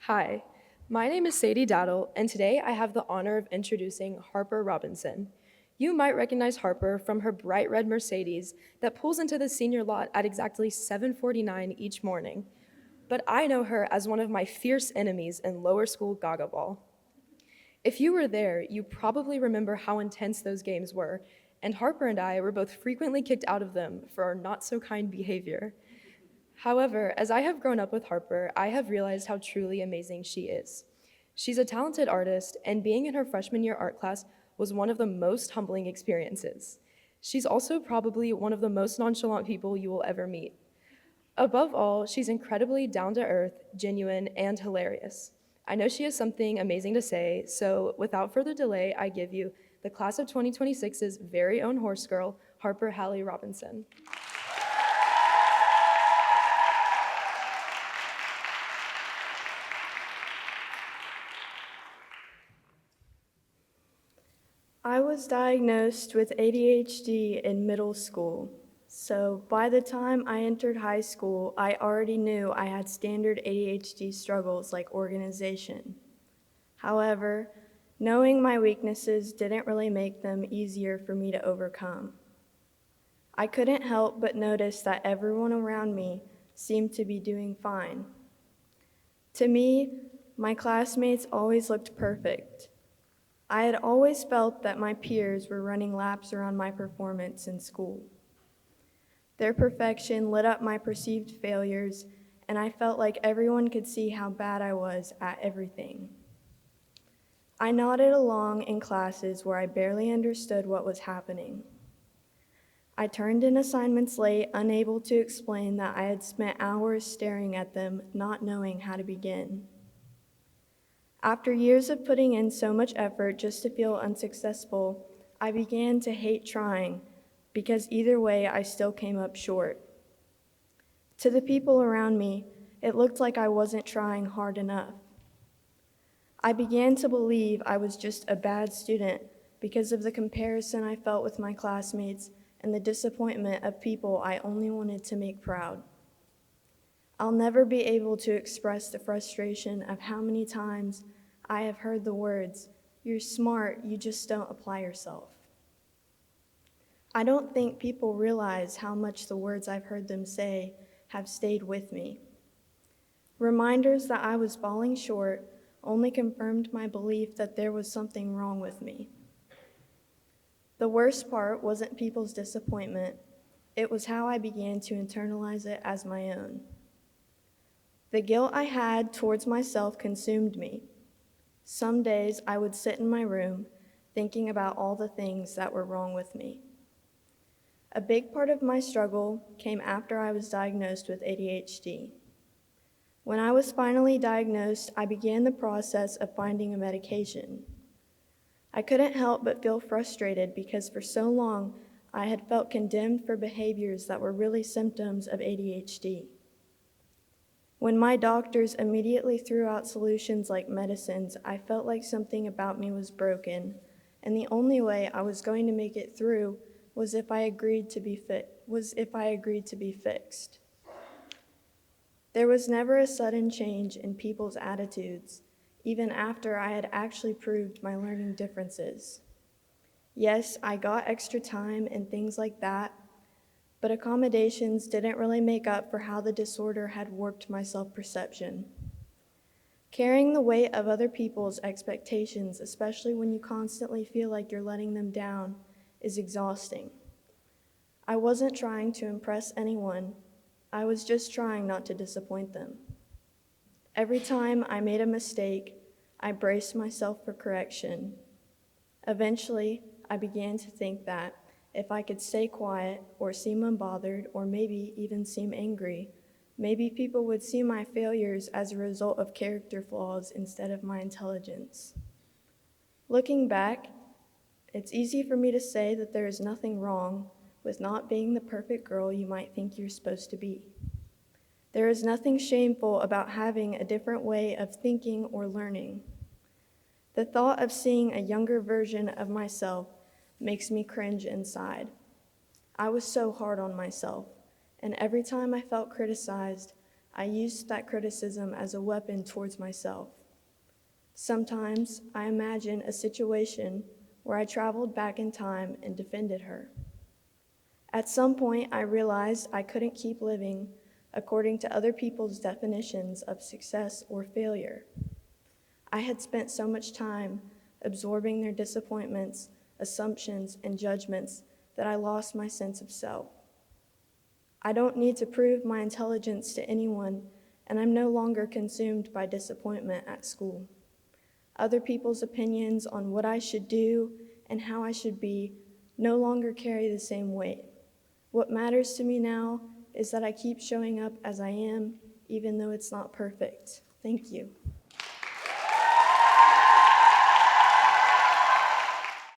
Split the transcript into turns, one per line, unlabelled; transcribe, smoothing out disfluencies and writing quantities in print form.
Hi, my name is Sadie Daddle, and today I have the honor of introducing Harper Robinson. You might recognize Harper from her bright red Mercedes that pulls into the senior lot at exactly 7:49 each morning, but I know her as one of my fierce enemies in lower school Gaga Ball. If you were there, you probably remember how intense those games were, and Harper and I were both frequently kicked out of them for our not so kind behavior. However, as I have grown up with Harper, I have realized how truly amazing she is. She's a talented artist, and being in her freshman year art class was one of the most humbling experiences. She's also probably one of the most nonchalant people you will ever meet. Above all, she's incredibly down to earth, genuine, and hilarious. I know she has something amazing to say, so without further delay, I give you the class of 2026's very own horse girl, Harper Hallie Robinson.
I was diagnosed with ADHD in middle school. So by the time I entered high school, I already knew I had standard ADHD struggles like organization. However, knowing my weaknesses didn't really make them easier for me to overcome. I couldn't help but notice that everyone around me seemed to be doing fine. To me, my classmates always looked perfect. I had always felt that my peers were running laps around my performance in school. Their perfection lit up my perceived failures, and I felt like everyone could see how bad I was at everything. I nodded along in classes where I barely understood what was happening. I turned in assignments late, unable to explain that I had spent hours staring at them, not knowing how to begin. After years of putting in so much effort just to feel unsuccessful, I began to hate trying because either way I still came up short. To the people around me, it looked like I wasn't trying hard enough. I began to believe I was just a bad student because of the comparison I felt with my classmates and the disappointment of people I only wanted to make proud. I'll never be able to express the frustration of how many times I have heard the words, "You're smart, you just don't apply yourself." I don't think people realize how much the words I've heard them say have stayed with me. Reminders that I was falling short only confirmed my belief that there was something wrong with me. The worst part wasn't people's disappointment, it was how I began to internalize it as my own. The guilt I had towards myself consumed me. Some days I would sit in my room thinking about all the things that were wrong with me. A big part of my struggle came after I was diagnosed with ADHD. When I was finally diagnosed, I began the process of finding a medication. I couldn't help but feel frustrated because for so long I had felt condemned for behaviors that were really symptoms of ADHD. When my doctors immediately threw out solutions like medicines, I felt like something about me was broken, and the only way I was going to make it through was if I agreed to be fixed. There was never a sudden change in people's attitudes, even after I had actually proved my learning differences. Yes, I got extra time and things like that, but accommodations didn't really make up for how the disorder had warped my self-perception. Carrying the weight of other people's expectations, especially when you constantly feel like you're letting them down, is exhausting. I wasn't trying to impress anyone, I was just trying not to disappoint them. Every time I made a mistake, I braced myself for correction. Eventually, I began to think that if I could stay quiet or seem unbothered or maybe even seem angry, maybe people would see my failures as a result of character flaws instead of my intelligence. Looking back, it's easy for me to say that there is nothing wrong with not being the perfect girl you might think you're supposed to be. There is nothing shameful about having a different way of thinking or learning. The thought of seeing a younger version of myself makes me cringe inside. I was so hard on myself, and every time I felt criticized, I used that criticism as a weapon towards myself. Sometimes I imagine a situation where I traveled back in time and defended her. At some point, I realized I couldn't keep living according to other people's definitions of success or failure. I had spent so much time absorbing their disappointments, assumptions, and judgments that I lost my sense of self. I don't need to prove my intelligence to anyone, and I'm no longer consumed by disappointment at school. Other people's opinions on what I should do and how I should be no longer carry the same weight. What matters to me now is that I keep showing up as I am, even though it's not perfect. Thank you.